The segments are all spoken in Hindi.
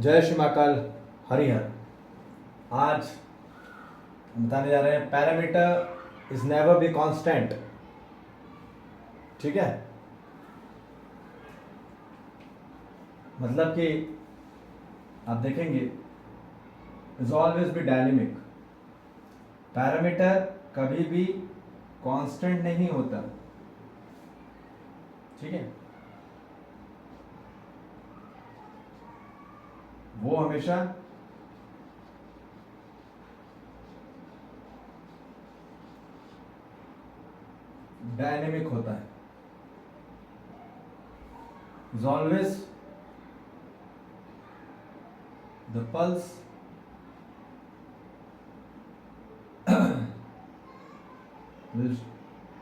जय श्री महाकाल हरिहर। आज हम बताने जा रहे हैं parameter is never be constant. ठीक है, मतलब कि आप देखेंगे is always be dynamic. Parameter कभी भी कांस्टेंट नहीं होता। ठीक है, वो हमेशा डायनेमिक होता है। Is always the pulse will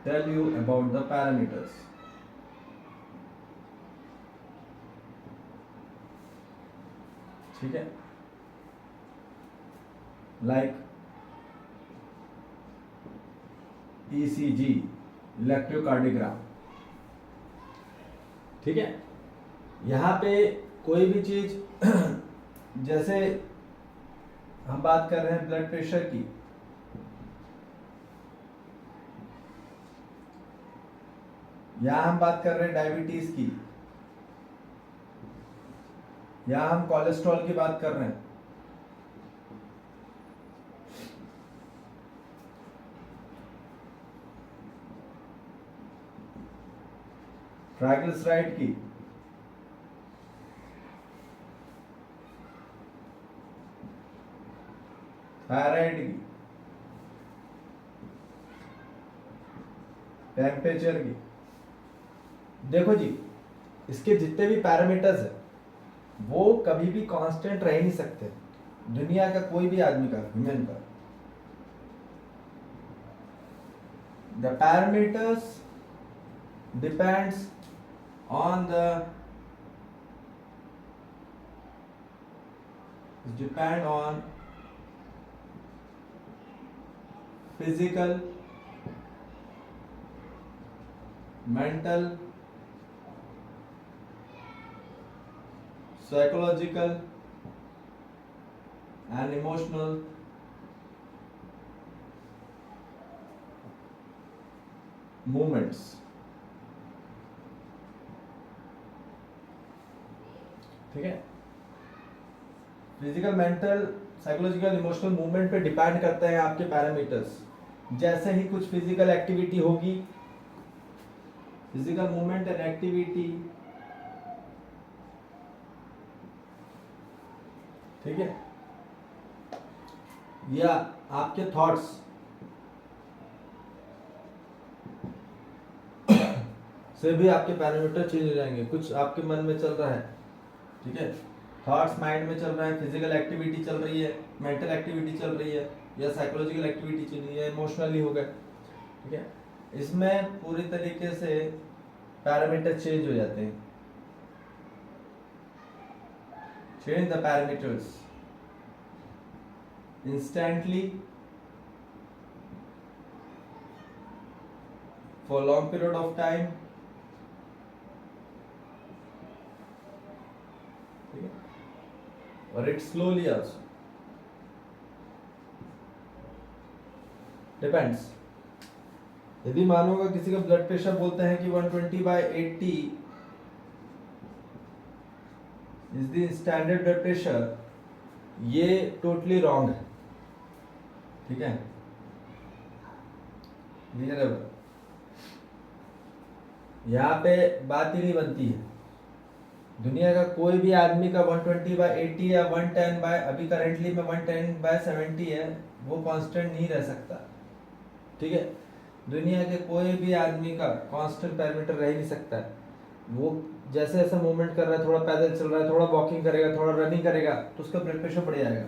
tell you about the parameters. ठीक है, लाइक ECG इलेक्ट्रोकार्डियोग्राम। ठीक है, यहाँ पे कोई भी चीज जैसे हम बात कर रहे हैं ब्लड प्रेशर की, यहाँ हम बात कर रहे हैं डायबिटीज की, यहाँ हम कोलेस्ट्रॉल की बात कर रहे हैं। ट्राइग्लिसराइड की, थायराइड की, टेम्परेचर की। देखो जी, इसके जितने भी पैरामीटर्स हैं वो कभी भी कांस्टेंट रह नहीं सकते। दुनिया का कोई भी आदमी का, ह्यूमन का, the parameters depends on depend on physical, mental, psychological and emotional movements। ठीक है, physical, mental, psychological, emotional movement पे डिपेंड करते हैं आपके पैरामीटर्स। जैसे ही कुछ फिजिकल एक्टिविटी होगी, फिजिकल मूवमेंट एंड एक्टिविटी, ठीक है, या आपके थॉट्स से भी आपके पैरामीटर चेंज हो जाएंगे। कुछ आपके मन में चल रहा है, ठीक है, थॉट्स माइंड में चल रहा है, फिजिकल एक्टिविटी चल रही है, मेंटल एक्टिविटी चल रही है, या साइकोलॉजिकल एक्टिविटी चल रही है, इमोशनली हो गए। ठीक है, इसमें पूरी तरीके से पैरामीटर चेंज हो जाते हैं। Change the parameters instantly for long period of time, or it slowly also depends। यदि मानोगा किसी का ब्लड प्रेशर बोलते हैं कि 120/80 is the standard blood pressure, ये टोटली रॉन्ग है। ठीक है, क्लियर है? यहाँ पे बात ही नहीं बनती है। दुनिया का कोई भी आदमी का 120/80 या 110 अभी करेंटली में 110/70 है, वो कांस्टेंट नहीं रह सकता। ठीक है, दुनिया के कोई भी आदमी का कांस्टेंट पैरामीटर रह नहीं सकता है। वो जैसे जैसे मूवमेंट कर रहा है, थोड़ा पैदल चल रहा है, थोड़ा वॉकिंग करेगा, थोड़ा रनिंग करेगा, तो उसका ब्लड प्रेशर बढ़ जाएगा।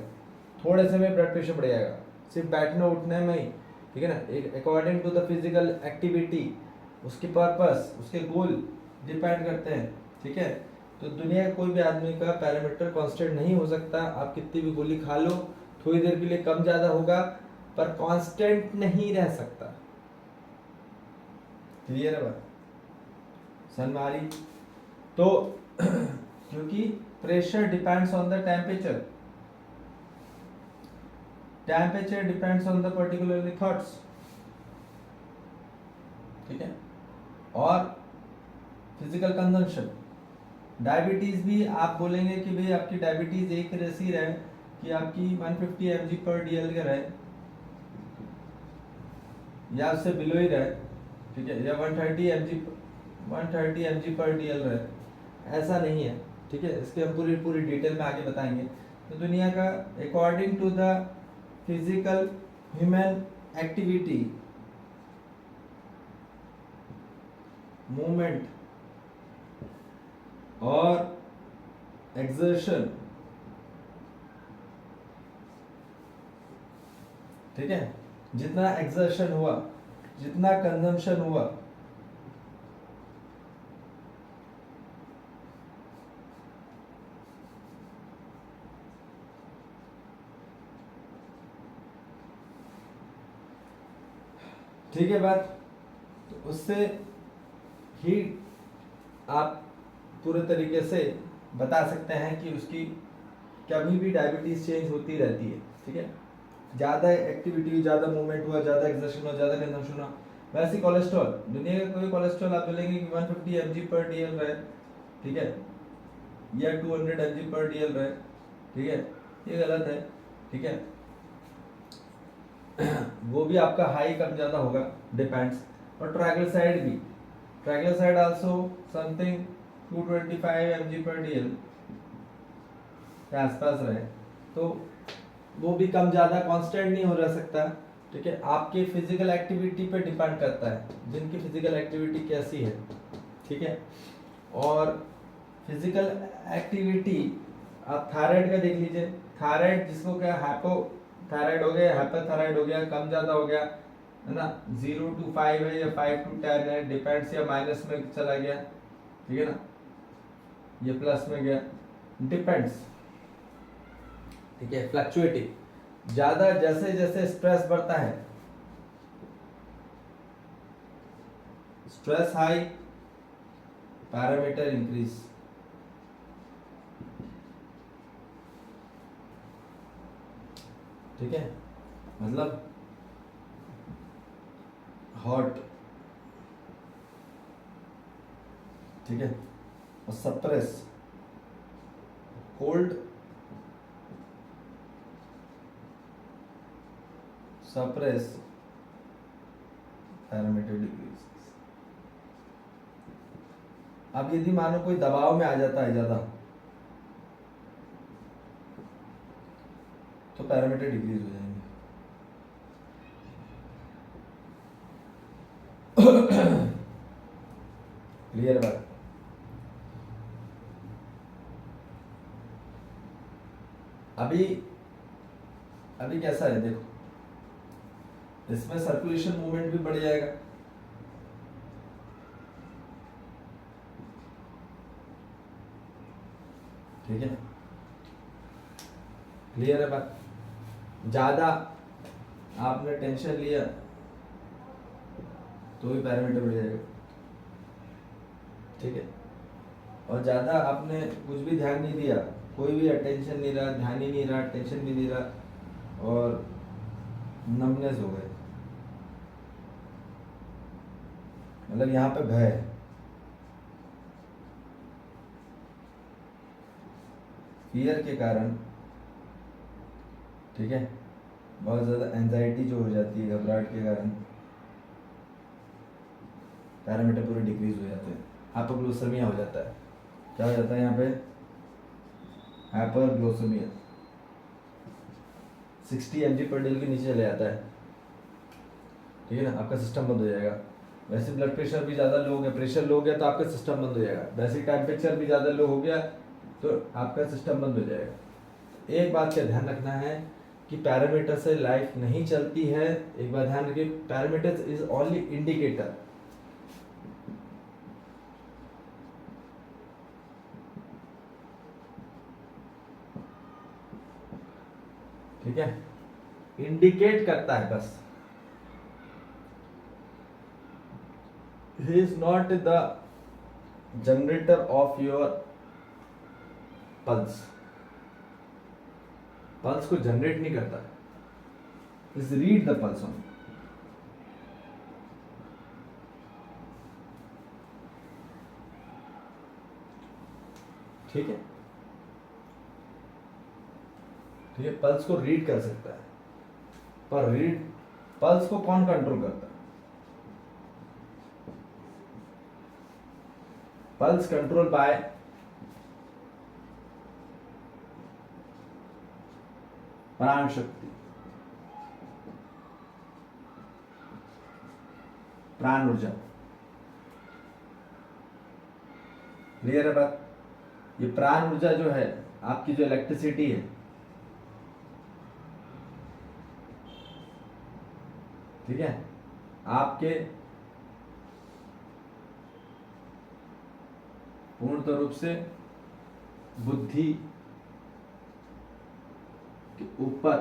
थोड़े से में ब्लड प्रेशर बढ़ जाएगा, सिर्फ बैठने उठने में ही। ठीक है ना, according to the physical activity, उसके पर्पस, उसके गोल डिपेंड करते हैं। ठीक है, तो दुनिया के कोई भी आदमी का पैरामीटर कांस्टेंट नहीं हो सकता। आप कितनी भी गोली खा लो, थोड़ी देर के लिए कम ज़्यादा होगा, पर कांस्टेंट नहीं रह सकता। क्लियर है बात? सन मारी तो क्योंकि pressure depends on the temperature, temperature depends on the particularly thoughts, ठीक है। और फिजिकल कंजम्पशन, डायबिटीज भी आप बोलेंगे कि भाई आपकी डायबिटीज एक रेसी रहे कि आपकी 150 mg पर DL का रहे या उससे बिलो ही रहे, ठीक है, या 130 mg पर DL रहे, ऐसा नहीं है, ठीक है। इसके हम पूरी पूरी डिटेल में आगे बताएंगे। तो दुनिया का according to the physical human activity, movement और एक्सर्शन, ठीक है, जितना एक्सर्शन हुआ, जितना कंजम्पशन हुआ, ठीक है बात, तो उससे ही आप पूरे तरीके से बता सकते हैं कि उसकी कभी भी डायबिटीज चेंज होती रहती है, ठीक है। ज़्यादा एक्टिविटी, ज़्यादा मूवमेंट हुआ, ज़्यादा एक्सर्शन हुआ, ज़्यादा कंजम्पशन हुआ। वैसे कोलेस्ट्रॉल, दुनिया का कोई कोलेस्ट्रॉल आप बोलेंगे कि 150 mg पर DL रहे, ठीक है, या 200 mg पर DL रहे, ठीक है, ये गलत है, ठीक है। वो भी आपका हाई कम ज़्यादा होगा, डिपेंड्स। और ट्राइग्लिसराइड भी, ट्राइग्लिसराइड आल्सो समथिंग 225 mg पर DL के आसपास रहे, तो वो भी कम ज़्यादा कांस्टेंट नहीं हो रह सकता, ठीक है। आपके फिजिकल एक्टिविटी पे डिपेंड करता है, जिनकी फिजिकल एक्टिविटी कैसी है, ठीक है। और फिजिकल एक्टिविटी आप थायराइड का देख लीजिए, थायराइड जिसको क्या हाइपोथायराइड हो गया, हाइपरथायराइड हो गया, कम ज़्यादा हो गया, है ना, 0 to 5 है या 5 to 10 है, डिपेंड्स, या माइनस में चला गया, ठीक है ना, ये प्लस में गया, डिपेंड्स, ठीक है, फ्लक्चुएटिंग। ज्यादा जैसे जैसे स्ट्रेस बढ़ता है, स्ट्रेस हाई, पैरामीटर इंक्रीज, ठीक है, मतलब हॉट, ठीक है, और suppress cold, suppress parameter decrease. अब यदि मानो कोई दबाव में आ जाता है ज्यादा, तो पैरामीटर डिक्रीज हो जाएंगे। क्लियर बात। अभी अभी कैसा है देखो, इसमें सर्कुलेशन मूवमेंट भी बढ़ जाएगा, ठीक है, क्लियर है बात। ज्यादा आपने टेंशन लिया तो भी पैरामीटर बढ़ जाएगा, ठीक है। और ज्यादा आपने कुछ भी ध्यान नहीं दिया, कोई भी अटेंशन नहीं रहा, ध्यान ही नहीं रहा, टेंशन भी नहीं रहा, और नमनेस हो गए, मतलब यहाँ पे भय है, फियर के कारण, ठीक है, बहुत ज़्यादा एंजाइटी जो हो जाती है, घबराहट के कारण पैरामीटर पूरे डिक्रीज हो जाते हैं, हाइपोग्लाइसेमिया हो जाता है। क्या हो जाता है यहाँ पे? हाइपरग्लाइसेमिया, 60 mg पर डेल के नीचे चले जाता है, ठीक है ना, आपका सिस्टम बंद हो जाएगा। वैसे ब्लड प्रेशर भी ज़्यादा लो हो गया, प्रेशर लो हो गया तो आपका सिस्टम बंद हो जाएगा। वैसे टेम्परेचर भी ज़्यादा लो हो गया तो आपका सिस्टम बंद हो जाएगा। एक बात का ध्यान रखना है कि पैरामीटर से लाइफ नहीं चलती है। एक बात ध्यान रखिए, पैरामीटर इज ओनली इंडिकेटर, ठीक है, इंडिकेट करता है बस। He is not the generator of your pulse, pulse को जनरेट नहीं करता, is read the pulse only. ठीक है, ठीक है, पल्स को रीड कर सकता है, पर रीड पल्स को कौन कंट्रोल करता है? पल्स कंट्रोल बाय प्राण शक्ति, प्राण ऊर्जा। क्लियर है बात? ये प्राण ऊर्जा जो है, आपकी जो इलेक्ट्रिसिटी है, ठीक है, आपके पूर्णतः रूप से बुद्धि के ऊपर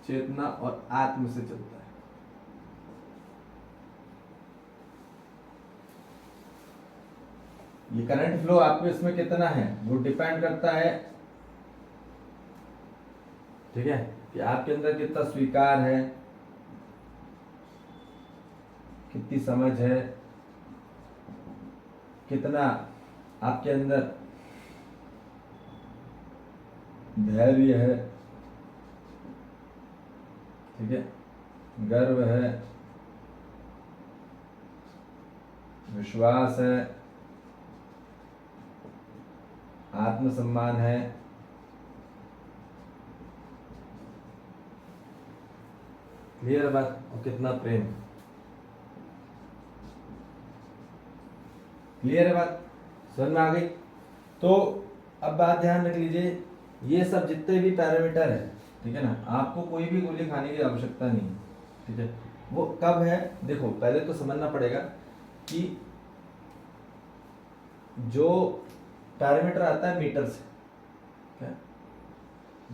चेतना और आत्म से चलता है। ये करंट फ्लो आपके इसमें कितना है वो डिपेंड करता है, ठीक है, कि आपके अंदर कितना स्वीकार है, कितनी समझ है, कितना आपके अंदर धैर्य है, ठीक है, गर्व है, विश्वास है, आत्मसम्मान है, क्लियर बात, और कितना प्रेम। क्लियर है बात, समझ में आ गई? तो अब बात ध्यान रख लीजिए, ये सब जितने भी पैरामीटर है, ठीक है ना, आपको कोई भी गोली खाने की आवश्यकता नहीं, ठीक है। वो कब है, देखो पहले तो समझना पड़ेगा कि जो पैरामीटर आता है मीटर से, क्या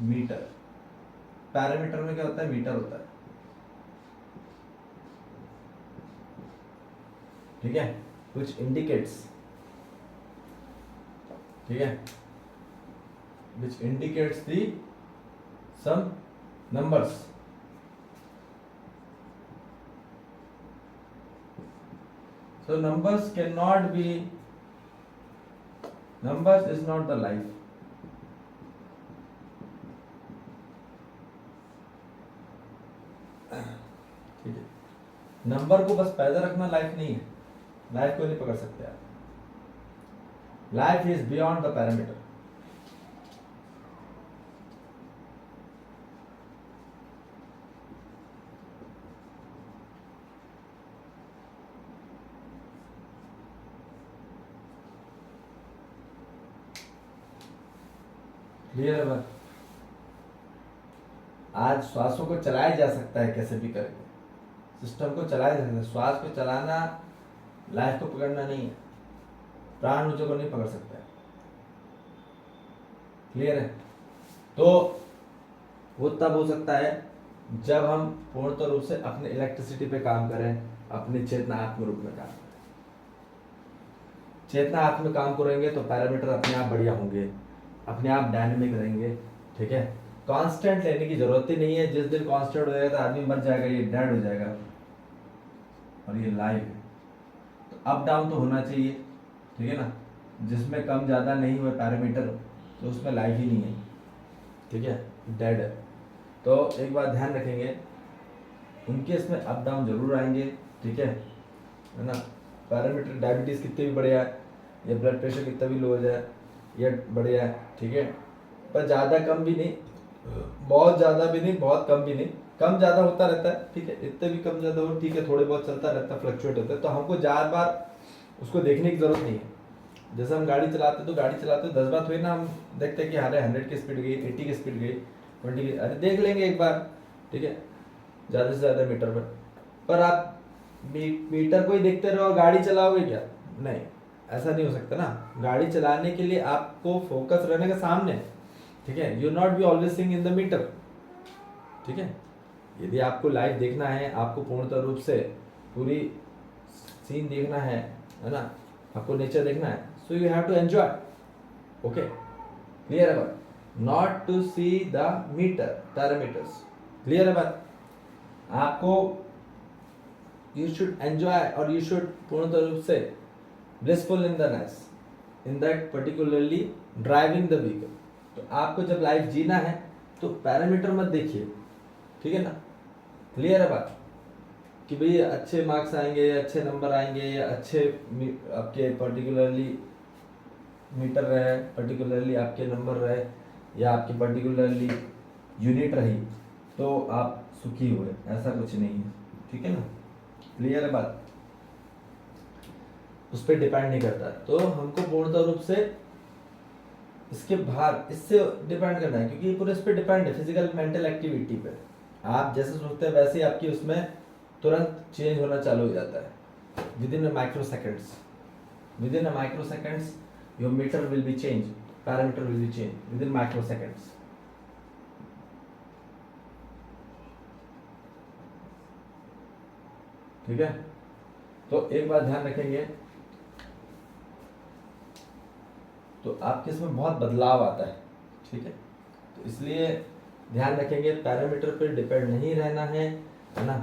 मीटर, पैरामीटर में क्या होता है, मीटर होता है, ठीक है, which indicates, ठीक है, which indicates the some numbers, so numbers cannot be, numbers is not the life, ठीक है, नंबर को बस पैदा रखना लाइफ नहीं है, लाइफ को नहीं पकड़ सकते आप, life is beyond the parameter. Clear है बात? आज श्वासों को चलाया जा सकता है कैसे भी करके, सिस्टम को चलाया जा सकता है, श्वास को चलाना लाइफ को पकड़ना नहीं है, प्राण ऊर्जा को नहीं पकड़ सकता है। क्लियर है? तो वो तब हो सकता है जब हम पूर्णतः रूप से अपने इलेक्ट्रिसिटी पे काम करें, अपने चेतना आत्म रूप में काम करें। चेतना आत्म में काम करेंगे तो पैरामीटर अपने आप बढ़िया होंगे, अपने आप डायनेमिक रहेंगे, ठीक है। कांस्टेंट लेने की जरूरत ही नहीं है, जिस दिन कांस्टेंट हो जाएगा तो आदमी मर जाएगा, ये डेड हो जाएगा, और ये लाइव है। तो अप डाउन तो होना चाहिए, ठीक है ना, जिसमें कम ज़्यादा नहीं हुए पैरामीटर तो उसमें लाइफ ही नहीं है, ठीक है, डेड है। तो एक बात ध्यान रखेंगे, उनके इसमें अप डाउन जरूर आएंगे, ठीक है ना। पैरामीटर डायबिटीज़ कितने भी बढ़िया है, या ब्लड प्रेशर कितना भी लो हो जाए, ये बढ़िया है, ठीक है, पर ज़्यादा कम भी नहीं, बहुत ज़्यादा भी नहीं, बहुत कम भी नहीं, कम ज़्यादा होता रहता है, ठीक है, इतने भी कम ज़्यादा हो, ठीक है, थोड़े बहुत चलता रहता है, फ्लक्चुएट होता है, तो हमको ज़्यादा बार उसको देखने की जरूरत नहीं है। जैसे हम गाड़ी चलाते तो गाड़ी चलाते 10 बार हुई ना, हम देखते हैं कि अरे 100 की स्पीड गई, 80 की स्पीड गई, 20 की, अरे देख लेंगे एक बार, ठीक है, ज़्यादा से ज़्यादा मीटर पर आप मीटर को ही देखते रहो, गाड़ी चलाओगे क्या? नहीं, ऐसा नहीं हो सकता ना। गाड़ी चलाने के लिए आपको फोकस रहने का सामने, ठीक है, you not be always seeing in the meter, ठीक है। यदि आपको लाइव देखना है, आपको पूर्णतः रूप से पूरी सीन देखना है ना, आपको नेचर देखना है, so you have to enjoy. Okay, clear है बात? Not to see the meter parameters. Clear है बात? आपको यू शुड एंजॉय और यू शुड पूर्णतः रूप से blissful in the ness in that particularly driving the vehicle. तो आपको जब लाइफ जीना है तो पैरामीटर मत देखिए, ठीक है ना? क्लियर है बात? कि भाई अच्छे मार्क्स आएंगे, अच्छे नंबर आएंगे, या अच्छे आपके पर्टिकुलरली मीटर रहे, पर्टिकुलरली आपके नंबर रहे, या आपकी पर्टिकुलरली यूनिट रही तो आप सुखी हुए, ऐसा कुछ नहीं है. ठीक है ना? क्लियर है बात? उस पर डिपेंड नहीं करता. तो हमको पूर्णतः रूप से इसके बाहर इससे डिपेंड करना है, क्योंकि ये पूरे इस पर डिपेंड है, फिजिकल मेंटल एक्टिविटी पे. आप जैसे सोचते हैं वैसे ही आपकी उसमें तुरंत चेंज होना चालू हो जाता है within a micro seconds. Within a micro seconds your meter will be change, parameter will be change within micro seconds. ठीक है? तो एक बात ध्यान रखेंगे, तो आपके इसमें बहुत बदलाव आता है. ठीक है? तो इसलिए ध्यान रखेंगे, पैरामीटर पे डिपेंड नहीं रहना है ना,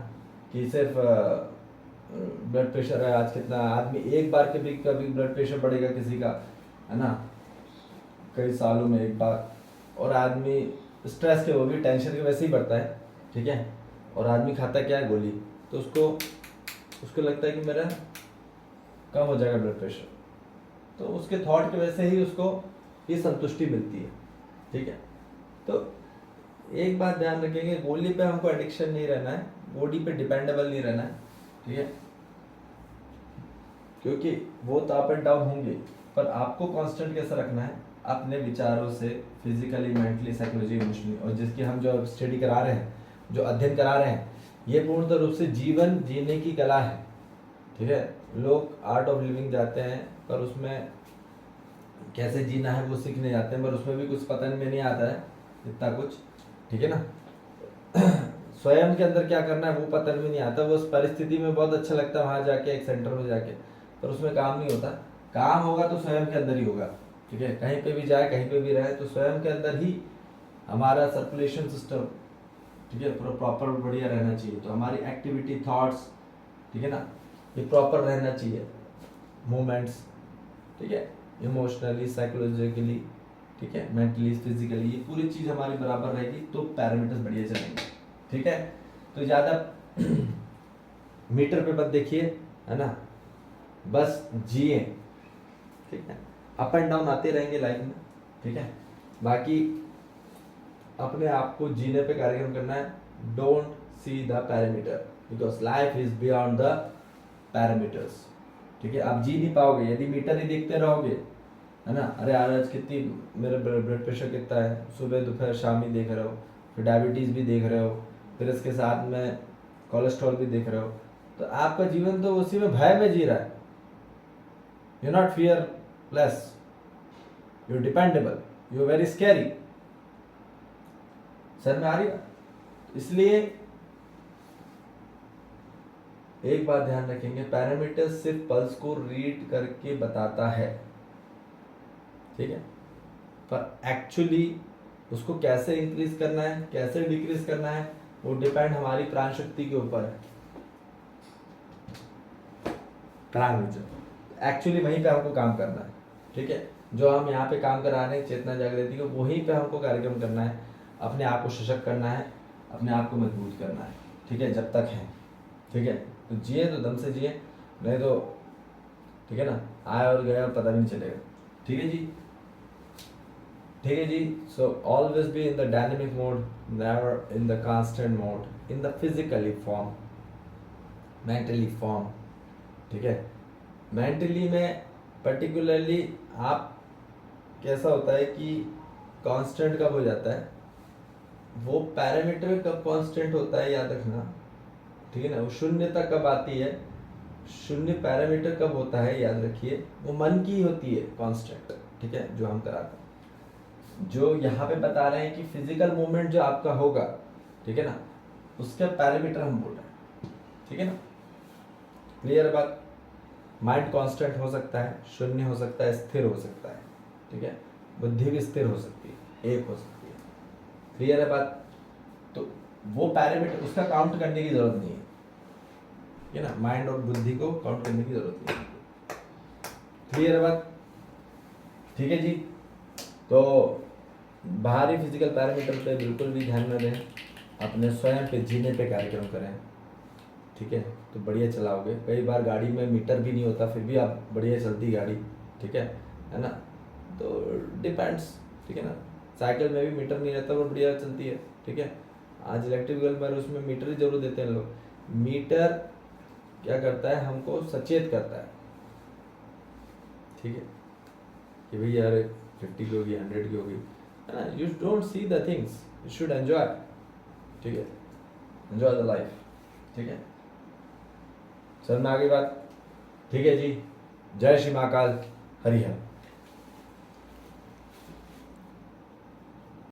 कि सिर्फ ब्लड प्रेशर है आज कितना, आदमी एक बार के भी कभी ब्लड प्रेशर बढ़ेगा किसी का, है ना, कई सालों में एक बार. और आदमी स्ट्रेस के, वो भी टेंशन के वैसे ही बढ़ता है. ठीक है? और आदमी खाता क्या है? गोली. तो उसको लगता है कि मेरा कम हो जाएगा ब्लड प्रेशर, तो उसके थॉट की वजह से ही उसको ये संतुष्टि मिलती है. ठीक है? तो एक बात ध्यान रखेंगे, गोली पे हमको एडिक्शन नहीं रहना है, बॉडी पे डिपेंडेबल नहीं रहना है. ठीक है? क्योंकि वो तो अप एंड डाउन होंगे, पर आपको कांस्टेंट कैसे रखना है? अपने विचारों से, फिजिकली, मेंटली, साइकोलॉजी, इमोशनली. और जिसकी हम जो स्टडी करा रहे हैं, जो अध्ययन करा रहे हैं, ये पूर्णतः रूप से जीवन जीने की कला है. ठीक है? लोग आर्ट ऑफ लिविंग जाते हैं, पर उसमें कैसे जीना है वो सीखने जाते हैं, पर उसमें भी कुछ पता में नहीं आता है इतना कुछ. ठीक है ना? स्वयं के अंदर क्या करना है वो पता भी नहीं आता. वो उस परिस्थिति में बहुत अच्छा लगता है वहां जाके, एक सेंटर में जाके, पर उसमें काम नहीं होता. काम होगा तो स्वयं के अंदर ही होगा. ठीक है? कहीं पे भी जाए, कहीं पे भी रहे, तो स्वयं के अंदर ही हमारा सर्कुलेशन सिस्टम, ठीक है, पूरा प्रॉपर बढ़िया रहना चाहिए. तो हमारी एक्टिविटी, थॉट्स, ठीक है ना, ये प्रॉपर रहना चाहिए. मूवमेंट्स, ठीक है, इमोशनली, साइकोलॉजिकली, ठीक है, मेंटली, फिजिकली, ये पूरी चीज़ हमारी बराबर रहेगी तो पैरामीटर्स बढ़िया चलेंगे. ठीक है? तो ज़्यादा मीटर पे मत देखिए, है ना, बस जिए. ठीक है? अप एंड डाउन आते रहेंगे लाइफ में. ठीक है? बाकी अपने आप को जीने पे कार्यक्रम करना है. Don't see the parameter, because life is beyond the parameters. ठीक है? आप जी नहीं पाओगे यदि मीटर ही देखते रहोगे, है ना. अरे आज कितनी, मेरा ब्लड प्रेशर कितना है, सुबह दोपहर शाम ही देख रहे हो, फिर डायबिटीज़ भी देख रहे हो, फिर इसके साथ में कोलेस्ट्रॉल भी देख रहे हो, तो आपका जीवन तो उसी में भय में जी रहा है. You not fearless, you dependable, you very scary. Sir में आ रही है? इसलिए एक बात ध्यान रखेंगे, पैरामीटर सिर्फ पल्स को रीड करके बताता है. ठीक है? पर एक्चुअली उसको कैसे इंक्रीज करना है, कैसे डिक्रीज करना है, वो डिपेंड हमारी प्राण शक्ति के ऊपर है. प्राण ऊर्जा एक्चुअली वहीं पे हमको काम करना है. ठीक है? जो हम यहाँ पे काम करा रहे हैं चेतना जागृति को, वहीं पे हमको कार्यक्रम करना है. अपने आप को सशक्त करना है, अपने आप को मजबूत करना है. ठीक है? जब तक है. ठीक है? तो जिए तो दम से जिए, नहीं तो, ठीक है ना, आया और गया और पता भी नहीं चलेगा. ठीक है जी? ठीक है जी? So always be in the dynamic mode, never in the constant mode, in the physically form, mentally form. ठीक है? मेंटली में पर्टिकुलरली आप कैसा होता है कि कांस्टेंट कब हो जाता है, वो पैरामीटर कब कांस्टेंट होता है याद रखना. ठीक है ना? वो शून्य तक कब आती है, शून्य पैरामीटर कब होता है याद रखिए, वो मन की होती है कांस्टेंट. ठीक है? जो हम कराते हैं, जो यहाँ पे बता रहे हैं कि फिजिकल मूवमेंट जो आपका होगा, ठीक है ना, उसका पैरामीटर हम बोल रहे हैं. ठीक है ना? क्लियर बात? माइंड कांस्टेंट हो सकता है, शून्य हो सकता है, स्थिर हो सकता है, ठीक है। बुद्धि भी स्थिर हो सकती है, एक हो सकती है। क्लियर है बात? तो वो पैरामीटर उसका काउंट करने की जरूरत नहीं है, ठीक है ना। माइंड और बुद्धि को काउंट करने की जरूरत नहीं है। क्लियर है बात? ठीक है जी। तो बाहरी फिजिकल पैरामीटर पे बिल्कुल भी ध्यान न दें, अपने स्वयं पे जीने पे कार्यक्रम करें, ठीक है। तो बढ़िया चलाओगे। कई बार गाड़ी में मीटर भी नहीं होता, फिर भी आप बढ़िया चलती गाड़ी, ठीक है ना। तो डिपेंड्स, ठीक है ना। साइकिल में भी मीटर नहीं रहता, वो बढ़िया चलती है, ठीक है। आज इलेक्ट्रिक व्हीकल पर उसमें मीटर ही जरूर देते हैं लोग। मीटर क्या करता है, हमको सचेत करता है, ठीक है, कि भाई यार 50 की होगी, 100 की होगी, है ना। You don't see the things, you should enjoy, ठीक है, एंजॉय द लाइफ, ठीक है। समझ में आ गई बात? ठीक है जी। जय श्री महाकाल, हरि हर।